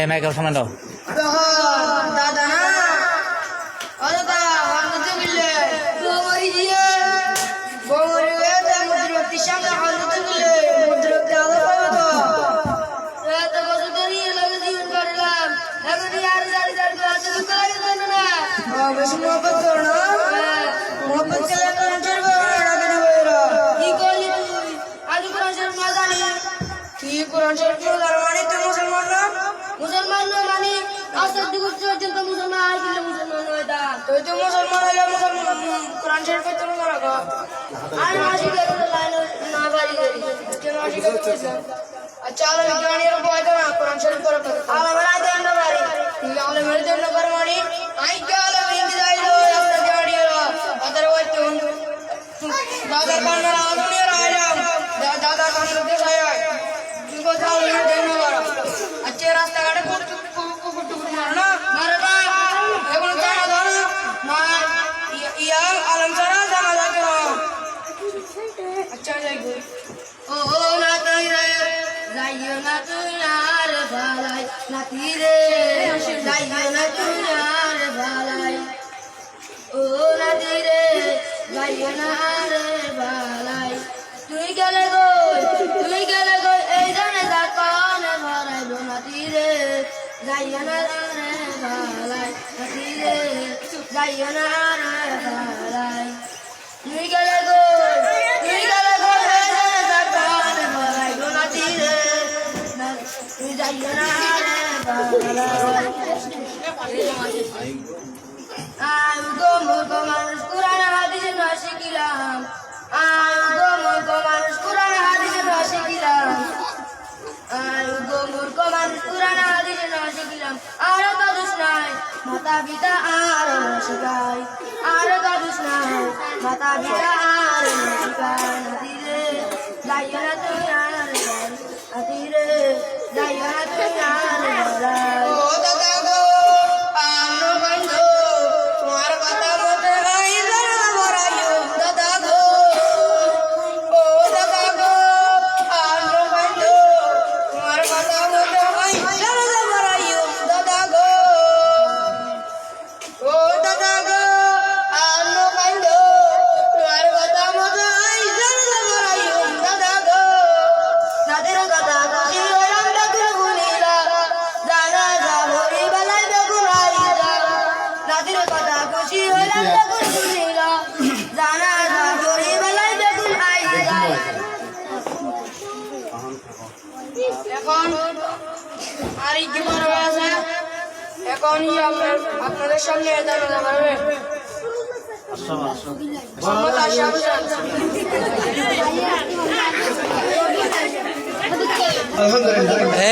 Michael সামনে দাও। দাদা না দাদা হলতে গেলে গোমরি দিয়ে গোমরি হয়ে মুদ্রতি সামনে হলতে গেলে মুদ্রতি আলো পাবো তো এত কত দেরি লাগে জীবন করলাম এখন আর জারি জারি আছে তো করে দেন না বেশি মোহব্বত করো না মোহব্বত করলে কোরআন শরীফ পড়া কেন বইরা কি কইলি তুই আজ কোরআন শরীফ না জানি কি কোরআন শরীফ পড়া মানে তুই মুসলমান না মুসলমান না মানে আসার দিকে পর্যন্ত মুসলমান আর কি মুসলমান হয় দা তুই তো মুসলমান হলে মুসলমান কোরআন শরীফ পড়তে না রাখো আর মাসি করে লাইন না বাড়ি করি কেন মাসি করে আচ্ছা আলো জানিয়ে বয় তো না কোরআন শরীফ পড়া আলো মেরা দেন না বাড়ি ঠিক আলো মেরা দেন না করে মানে আই কে আলো ইংরেজি যাইলো রাস্তা জানিয়ে আদার ওই তো দাদা কান্না আদুনিয়া রাইলাম দাদা কান্না দে যায় তুই কথা আলো মেরা দেন না বাড়া আচ্ছা রাস্তা ঘাটে কুকুর মারনা মারনা এখন জানা দাও না মা ইয়া আলম সারা জানা লাগে না আচ্ছা যাই গো ও না তুই রে যাইও না তুই আর ভালাই নাতি রে যাইও না তুই আর ভালাই ও নাতি রে যাইও না আর ভালাই তুই গেলে গো এই জানে যা কানে ভরাইব নাতি রে যাইও না রে ভালাই নাতি রে যাইও না রে ভালাই তুই গেলে গো এই জানে যা কানে ভরাইব নাতি রে তুই যাইও না রে ভালাই আমি গো মূর্খ মানুষ কোরআন হাদিসে না শিখিলাম আমি গো মূর্খ মানুষ কোরআন হাদিসে না শিখিলাম আমি গো মূর্খ মানুষ কোরআন হাদিসে না শিখিলাম আর কাদুস নাই মাতা পিতা আর না শিখাই আর কাদুস নাই মাতা পিতা আর না শিখাই নাতি রে যাইও না তুই আর নাতি রে যাইও না তুই আর ও দাদা গো আনো বন্ধু তোমার কথা মতে আই জানা মরাইও দাদা গো ও দাদা গো আনো বন্ধু তোমার কথা মতে আই জানা মরাইও দাদা গো ও দাদা গো আনো বন্ধু তোমার কথা মতে আই জানা মরাইও দাদা গো নাদের কথা খুশি হলাম বেগুন গুনিলা জানা যা ভরি বেলায় বেগুন আইলা নাদের কথা খুশি হলাম বেগুন গুনিলা জানা যা ভরি বেলায় বেগুন আইলা এখন আর কি বড় আছে এখনই আপনাদের সামনে জানাতে পারবে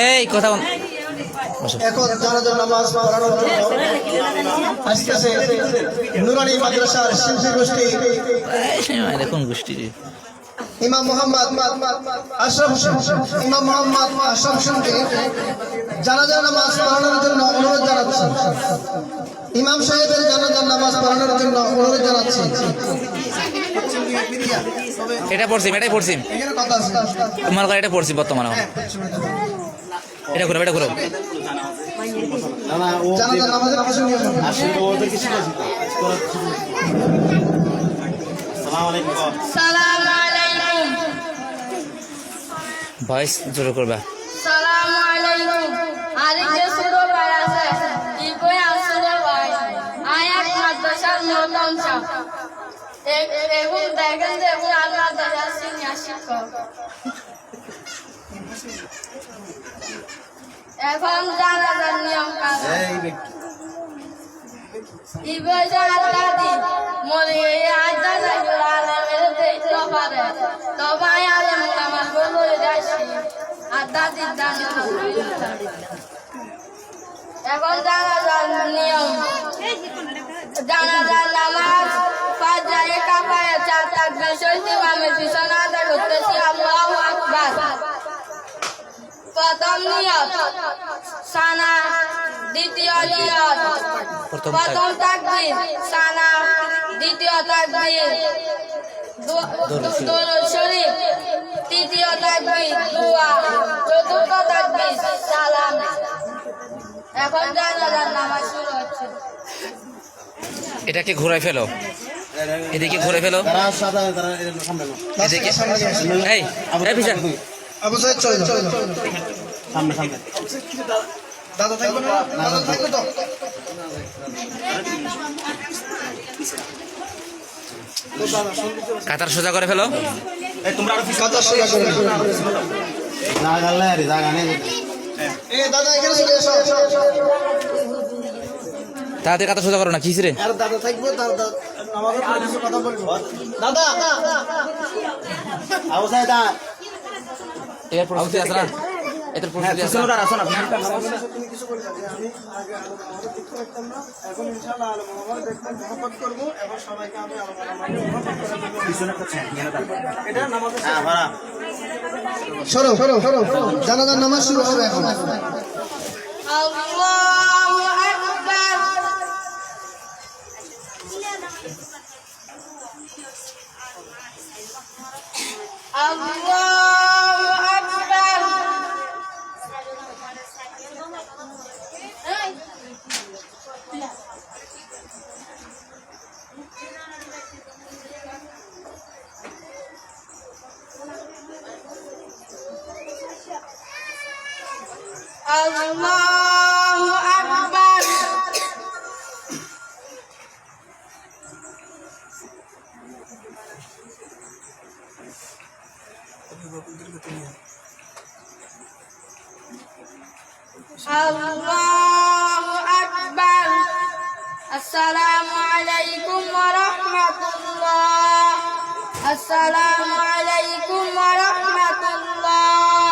এই কথা এখন জানাজার নামাজ পড়ানোর জন্য আসতেছে নুরানি মাদ্রাসার শিল্পী গোষ্ঠী কোন গোষ্ঠী ইমাম মোহাম্মদ আশরাফ হোসেনকে জানাজার নামাজ পড়ানোর জন্য অনুরোধ জানাচ্ছি। ইমাম সাহেবের জানাজার নামাজ পড়ানোর জন্য অনুরোধ জানাচ্ছি। এটাই পড়ছি তোমার কথা এটা পড়ছি বর্তমানে এটা করো জানাজার নামাজের কিছু নিয়ম সালামু আলাইকুম ভয়েস জোরে করবা। সালামু আলাইকুম আরে যে ছোট ভাই আছে কি কই আসলে ভাই আয়াত মাদ্রাসার নতুন ছাপ এবং দেখেন যে আল্লাহ দাদার সিনিয়র শিক্ষক এখন জানাজার নিয়ম কাজ ইবাজার আল্লাহি মনে আজা যাইল আলামের দেইতে পারে তবাই আলেম নামাজ বলে যাইছি আদা দিদান এখন জানাজার নিয়ম জানাজার নামাজ ফাজরে কাফায়ে চার তাকবীর সহিত ইমামের পিছনে আদায় করতেছি আল্লাহু আকবার। প্রথম নিয়ত সানা দ্বিতীয় নিয়ত প্রথম প্রথম তাকবীর সালাম দ্বিতীয় তাকবীর দুরূদ শরীফ তৃতীয় তাকবীর দোয়া চতুর্থ তাকবীর সালাম এখন জানাজার নামাজ শুরু হচ্ছে এটাকে ঘুরাই ফেলো, এদিকে ঘুরে ফেলো, এদিকে এই এই বিশাল আবু সাইদ চলে যাও দাদা থাকবে না দাদা থাকবে তো কাতার সোজা করে ফেলো, কথা সোজা করে দাদা এখানে চলে এসো তাড়াতাড়ি কাতার সোজা করো না, কিস রে আর দাদা থাকবে দাদা আমাকে কিছু কথা বলবো দাদা আবু সাইদ এর প্রস্তুতি আছে না, এটার প্রস্তুতি আছে না? তুমি কিছু বলতে আমি আগে আমাদের দেখতে পারতাম না এখন ইনশাআল্লাহ আলম আমার দেখবেন মহব্বত করব এবং সবাইকে আমি এটা নামাজের সরো সরো সরো জানাজার নামাজ শুরু হবে এখন আল্লাহু আকবার আল্লাহু আকবার আল্লাহু আকবার আল্লাহু আকবার আসসালামু আলাইকুম ওয়া রাহমাতুল্লাহ আসসালামু আলাইকুম ওয়া রাহমাতুল্লাহ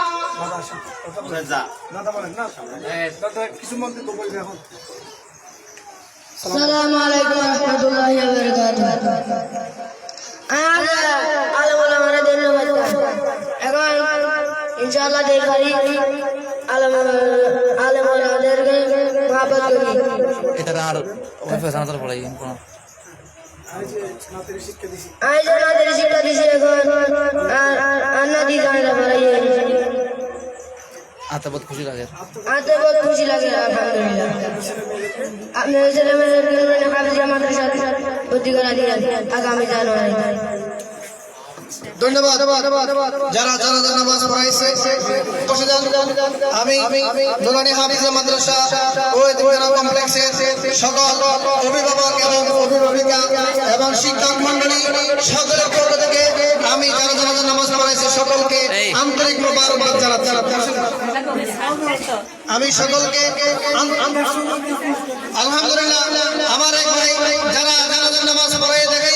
আসসালামু আলাইকুম ওয়া রাহমাতুল্লাহি ওয়া বারাকাতুহু আলমুল আমরা ধন্যবাদ এখন ইনশাআল্লাহ দেখি আলমুল আমাদেরকে মহব্বত করি এটা আর ওই ফেসানার পড়াই কোন আই জানাতের শিক্ষা দিছি এখন আন্নাদি জানা পড়াই আতে বহুত খুশি লাগে, আতে বহুত খুশি লাগে আলহামদুলিল্লাহ আপনি ছেলেমেয়েদের হাফিজিয়া মাদ্রাসা ভর্তি করা দিলেন আগামী জানুয়ারি ধন্যবাদ যারা যারা নামাজ পড়াইছে বসে যান আমি নুরানি হাফিজিয়া মাদ্রাসা ও এতিমখানা কমপ্লেক্সের সকল অভিভাবক এবং অভিভাবিকা এবং শিক্ষক মণ্ডলী সকলের পক্ষ থেকে আমি যারা যারা নামাজ পড়াইছে সকলকে আন্তরিক মোবারকবাদ জানাচ্ছি আমি সকলকে আলহামদুলিল্লাহ আমার এক ভাই যারা যারা নামাজ পড়াই দেখাই